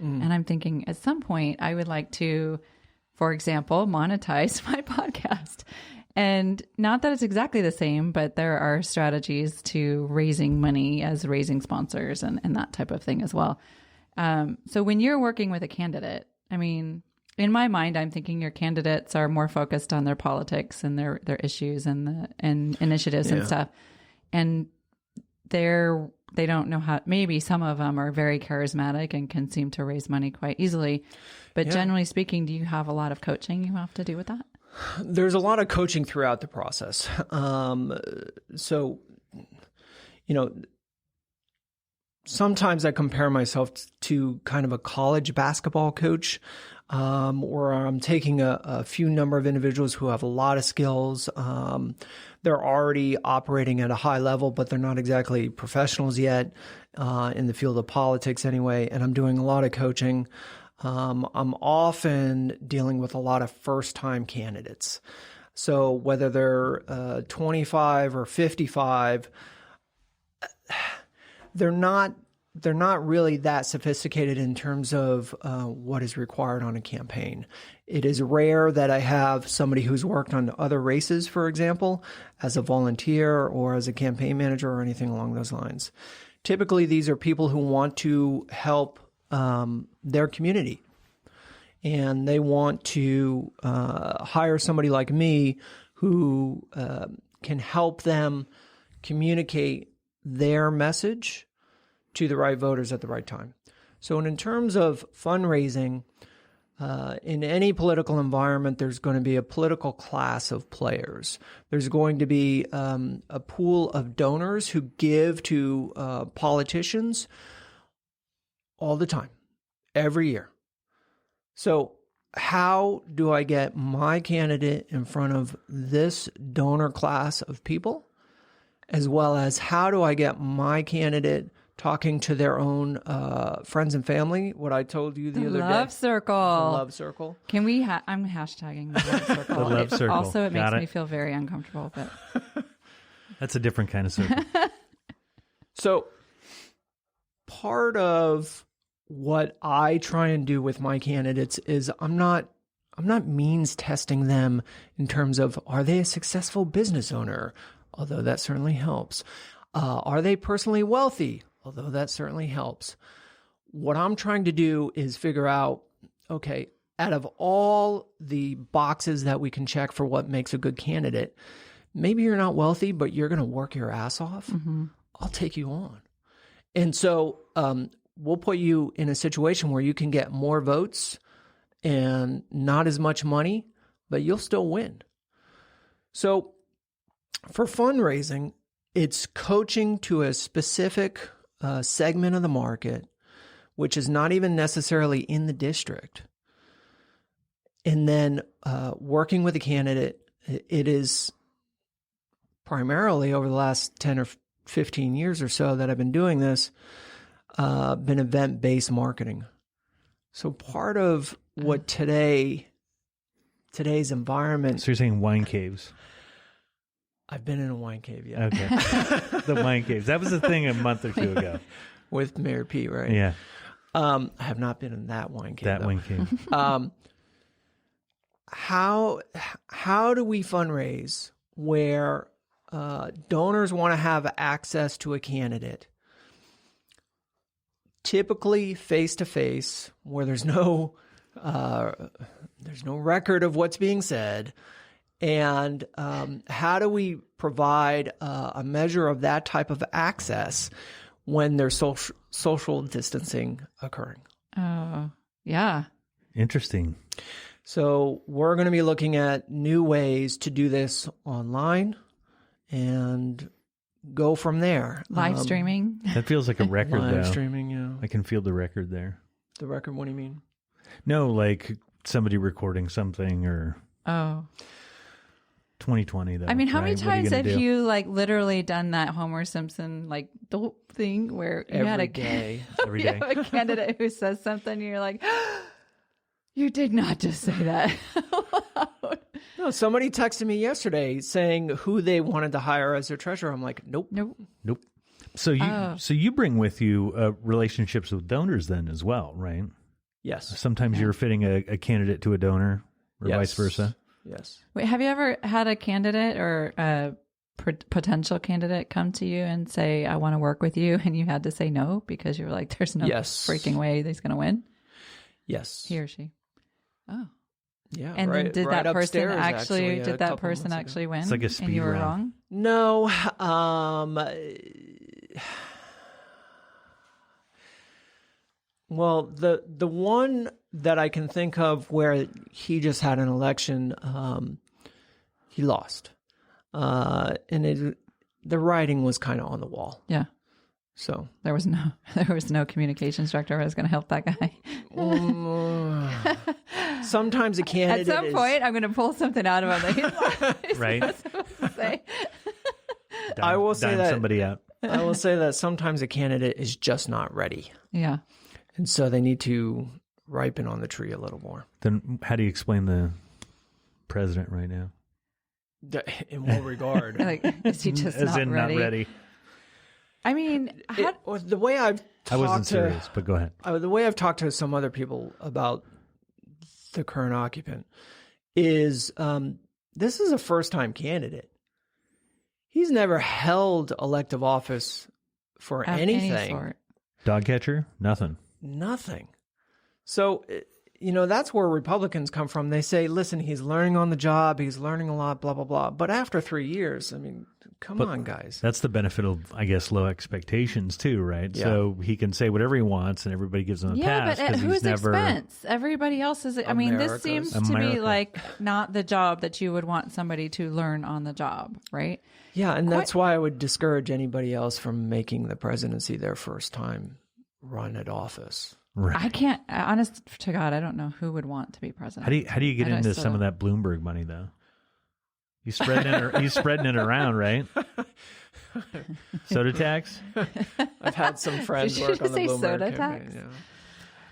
And I'm thinking at some point I would like to, for example, monetize my podcast. And not that it's exactly the same, but there are strategies to raising money as raising sponsors and that type of thing as well. So when you're working with a candidate, I mean, in my mind, I'm thinking your candidates are more focused on their politics and their issues and initiatives and stuff. And they don't know how, maybe some of them are very charismatic and can seem to raise money quite easily. But generally speaking, do you have a lot of coaching you have to do with that? There's a lot of coaching throughout the process. So, sometimes I compare myself to kind of a college basketball coach, where I'm taking a few number of individuals who have a lot of skills. They're already operating at a high level, but they're not exactly professionals yet, in the field of politics anyway. And I'm doing a lot of coaching. I'm often dealing with a lot of first-time candidates. So whether they're 25 or 55, they're not really that sophisticated in terms of what is required on a campaign. It is rare that I have somebody who's worked on other races, for example, as a volunteer or as a campaign manager or anything along those lines. Typically, these are people who want to help their community, and they want to hire somebody like me who can help them communicate their message to the right voters at the right time. So in terms of fundraising, in any political environment, there's going to be a political class of players. There's going to be a pool of donors who give to politicians all the time, every year. So how do I get my candidate in front of this donor class of people? As well as how do I get my candidate talking to their own friends and family? What I told you the other day. Love circle. The love circle. Can we? I'm hashtagging the love circle. The love circle. Also, it makes me feel very uncomfortable. But that's a different kind of circle. So part of what I try and do with my candidates is I'm not means testing them in terms of, are they a successful business owner? Although that certainly helps. Are they personally wealthy? Although that certainly helps. What I'm trying to do is figure out, okay, out of all the boxes that we can check for what makes a good candidate, maybe you're not wealthy, but you're going to work your ass off. Mm-hmm. I'll take you on. And so we'll put you in a situation where you can get more votes and not as much money, but you'll still win. So for fundraising, it's coaching to a specific segment of the market, which is not even necessarily in the district. And then working with a candidate, it is primarily over the last 10 or 15 years or so that I've been doing this, been event-based marketing. So part of what today's environment... So you're saying wine caves? I've been in a wine cave, yeah. Okay. The wine caves. That was a thing a month or two ago. With Mayor Pete, right? Yeah. I have not been in that wine cave. That wine cave. How do we fundraise where donors want to have access to a candidate? Typically face-to-face, where there's no record of what's being said. And how do we provide a measure of that type of access when there's social distancing occurring? Oh, yeah. Interesting. So we're going to be looking at new ways to do this online and go from there. Live streaming. That feels like a record, Live though. streaming, yeah. I can feel the record there. The record, what do you mean? No, like somebody recording something or... Oh. 2020 though. I mean, how right? many times have you like literally done that Homer Simpson like the thing where you had a candidate who says something and you're like, you did not just say that aloud. No, somebody texted me yesterday saying who they wanted to hire as their treasurer. I'm like, nope. So you bring with you relationships with donors then as well, right? Yes. Sometimes you're fitting a candidate to a donor or vice versa. Yes. Wait, have you ever had a candidate or a potential candidate come to you and say, I want to work with you, and you had to say no because you were like, there's no freaking way he's going to win? Yes. He or she. Oh. Yeah. And then did that person actually win? It's like a speed and you were round. wrong? No. Well, the one that I can think of where he just had an election, he lost. And the writing was kind of on the wall. Yeah. So there was no communications director who was going to help that guy. Sometimes a candidate at some point I'm going to pull something out of him that he's right. not supposed to say. I will say that somebody out. I will say that sometimes a candidate is just not ready. Yeah. And so they need to ripen on the tree a little more. Then how do you explain the president right now? In what regard? Like, is he just As not in ready? not ready. I mean, the way I wasn't serious, but go ahead. The way I've talked to some other people about the current occupant is this is a first-time candidate. He's never held elective office for of anything. any sort. Dog catcher? Nothing. Nothing. So, that's where Republicans come from. They say, listen, he's learning on the job. He's learning a lot, blah, blah, blah. But after 3 years, I mean, come on, guys. That's the benefit of, I guess, low expectations too, right? Yeah. So he can say whatever he wants and everybody gives him a pass. But at whose expense? Everybody else is. I mean, this seems to me like not the job that you would want somebody to learn on the job, right? Yeah, and that's why I would discourage anybody else from making the presidency their first time run at office. Right. I can't. Honest to God, I don't know who would want to be president. How do you get into some of that Bloomberg money though? You spreading it around, right? Soda tax? I've had some friends work on the Bloomberg soda campaign. tax? Yeah.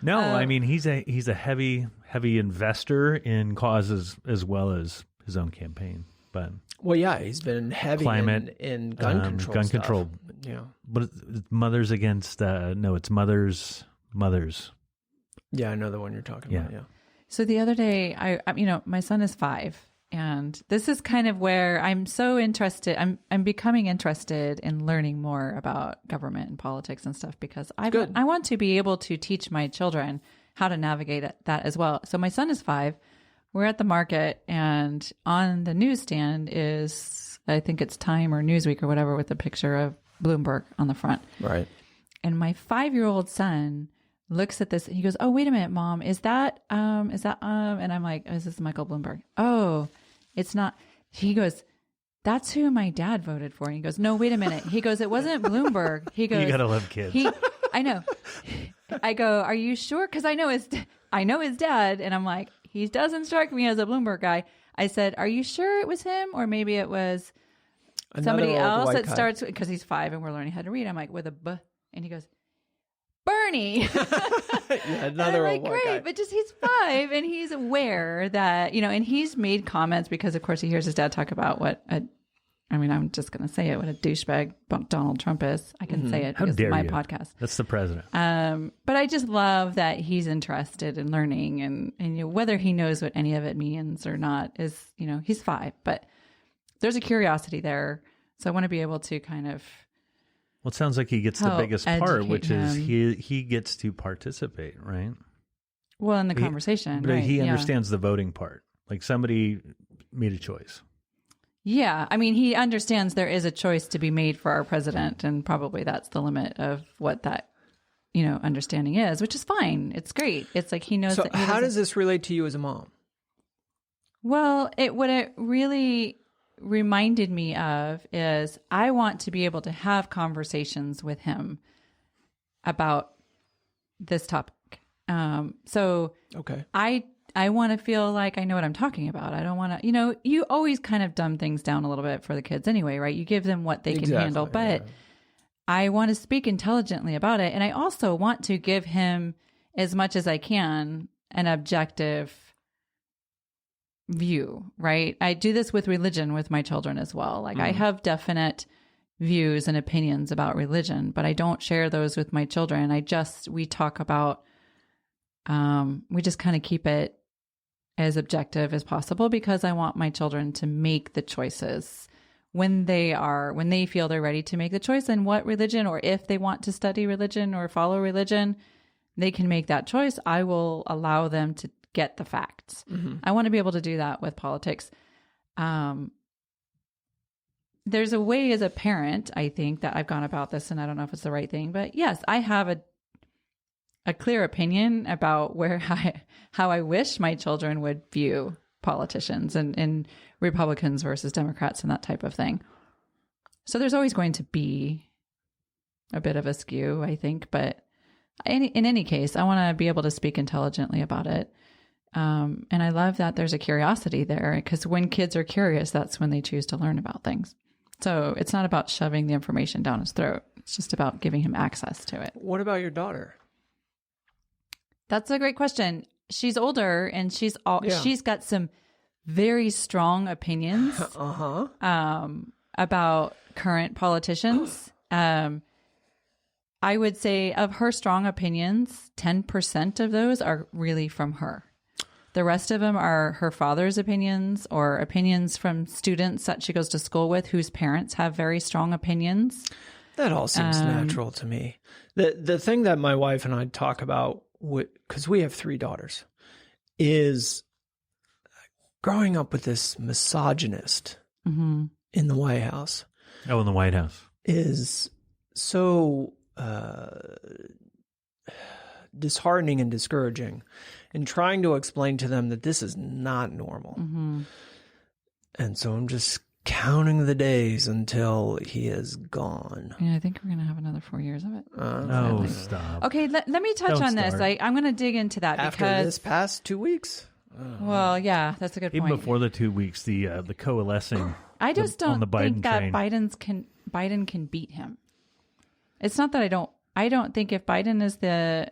No, I mean he's a heavy investor in causes as well as his own campaign. But well, yeah, he's been heavy climate, in gun control. Gun stuff. control. Yeah. But it's mothers against it's mothers. Yeah, I know the one you're talking about. Yeah. So the other day, I my son is 5, and this is kind of where I'm so interested. I'm becoming interested in learning more about government and politics and stuff because I want to be able to teach my children how to navigate that as well. So my son is 5. We're at the market, and on the newsstand is, I think it's Time or Newsweek or whatever, with a picture of Bloomberg on the front. Right. And my 5-year-old son looks at this and he goes, "Oh, wait a minute, Mom. Is that and I'm like, "Oh, is this Michael Bloomberg?" "Oh, it's not." He goes, "That's who my dad voted for." And he goes, "No, wait a minute." He goes, "It wasn't Bloomberg." He goes, You gotta love kids. I know. I go, "Are you sure?" Because I know his dad. And I'm like, he doesn't strike me as a Bloomberg guy. I said, "Are you sure it was him? Or maybe it was somebody else that starts," because he's 5 and we're learning how to read. I'm like, "With a B." And he goes, "Bernie." Yeah, another old white guy. But just he's 5 and he's aware that, and he's made comments because of course he hears his dad talk about I'm just going to say it, what a douchebag Donald Trump is. I can say it because of my podcast. That's the president. But I just love that he's interested in learning and whether he knows what any of it means or not is, he's 5, but there's a curiosity there. So I want to be able to kind of. Well, it sounds like he gets the biggest part, which is he gets to participate, right? Well, in the conversation, but right? He understands the voting part. Like somebody made a choice. Yeah, I mean, he understands there is a choice to be made for our president, and probably that's the limit of what that, understanding is, which is fine. It's great. It's like he knows. So, that how does this relate to you as a mom? Well, what it really reminded me of is I want to be able to have conversations with him about this topic. So okay, I want to feel like I know what I'm talking about. I don't want to, you always kind of dumb things down a little bit for the kids anyway, right? You give them what they can handle, but I want to speak intelligently about it. And I also want to give him as much as I can an objective view, right? I do this with religion with my children as well. Like I have definite views and opinions about religion, but I don't share those with my children. We talk about We just kind of keep it as objective as possible because I want my children to make the choices when they feel they're ready to make the choice and what religion, or if they want to study religion or follow religion, they can make that choice. I will allow them to get the facts. I want to be able to do that with politics. There's a way as a parent, I think, that I've gone about this, and I don't know if it's the right thing, but yes, I have a clear opinion about how I wish my children would view politicians and Republicans versus Democrats and that type of thing. So there's always going to be a bit of a skew, I think, but in any case, I want to be able to speak intelligently about it. And I love that there's a curiosity there, because when kids are curious, that's when they choose to learn about things. So it's not about shoving the information down his throat. It's just about giving him access to it. What about your daughter? That's a great question. She's older, and she's got some very strong opinions about current politicians. I would say of her strong opinions, 10% of those are really from her. The rest of them are her father's opinions or opinions from students that she goes to school with whose parents have very strong opinions. That all seems natural to me. The thing that my wife and I talk about, because we have 3 daughters, is growing up with this misogynist in the White House. Oh, in the White House. Is so disheartening and discouraging, and trying to explain to them that this is not normal. And so I'm just counting the days until he is gone. Yeah, I think we're going to have another 4 years of it. Oh, stop. Okay, let me touch on this. I'm going to dig into that After because this past 2 weeks? Well, yeah, that's a good point. Even before the 2 weeks, the coalescing. I just don't on the Biden think that train. Biden can beat him. It's not that I don't think if Biden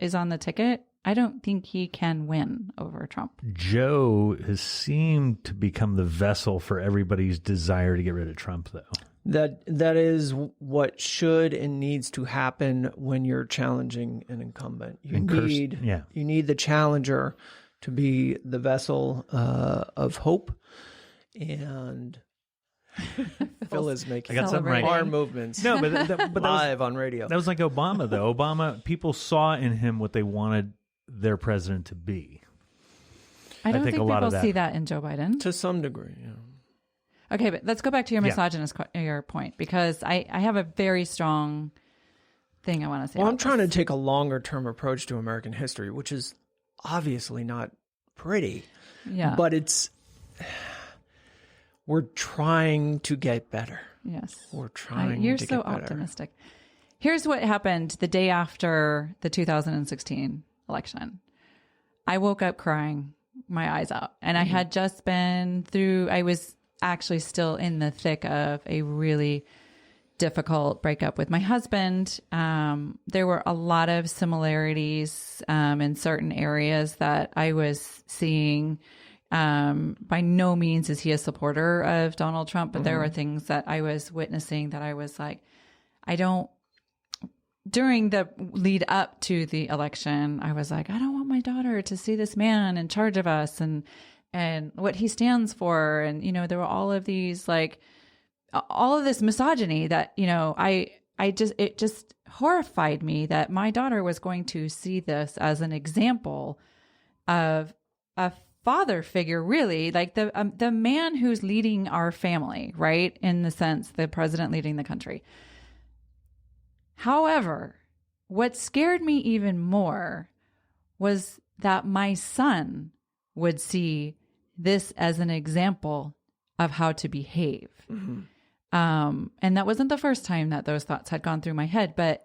is on the ticket, I don't think he can win over Trump. Joe has seemed to become the vessel for everybody's desire to get rid of Trump, though. That is what should and needs to happen when you're challenging an incumbent. You need the challenger to be the vessel of hope. And Phil is making arm movements. No, but live on radio. That was like Obama, though. Obama, people saw in him what they wanted their president to be. I don't think a lot people of that. see that in Joe Biden. To some degree, yeah. Okay, but let's go back to your misogynist your point, because I have a very strong thing I want to say. Well, I'm trying to take a longer term approach to American history, which is obviously not pretty. Yeah. But we're trying to get better. Yes. We're trying You're to so get better. optimistic. Here's what happened the day after the 2016 election. I woke up crying my eyes out, and I had just been through, I was actually still in the thick of a really difficult breakup with my husband. There were a lot of similarities in certain areas that I was seeing. By no means is he a supporter of Donald Trump, but there were things that I was witnessing that I was like, during the lead up to the election, I was like, I don't want my daughter to see this man in charge of us and what he stands for. And, there were all of these, all of this misogyny that, it just horrified me that my daughter was going to see this as an example of a father figure, really, like the man who's leading our family, right? In the sense, the president leading the country. However, what scared me even more was that my son would see this as an example of how to behave. And that wasn't the first time that those thoughts had gone through my head, but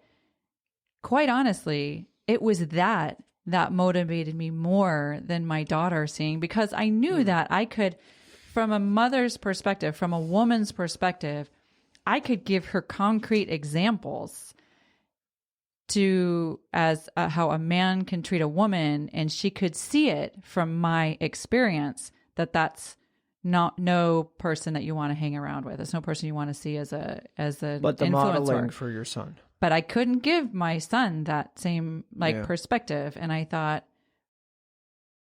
quite honestly, it was that motivated me more than my daughter seeing, because I knew that I could, from a mother's perspective, from a woman's perspective, I could give her concrete examples as how a man can treat a woman, and she could see it from my experience that's no person that you want to hang around with. It's no person you want to see as an but the influencer. Modeling for your son. But I couldn't give my son that same perspective. And I thought,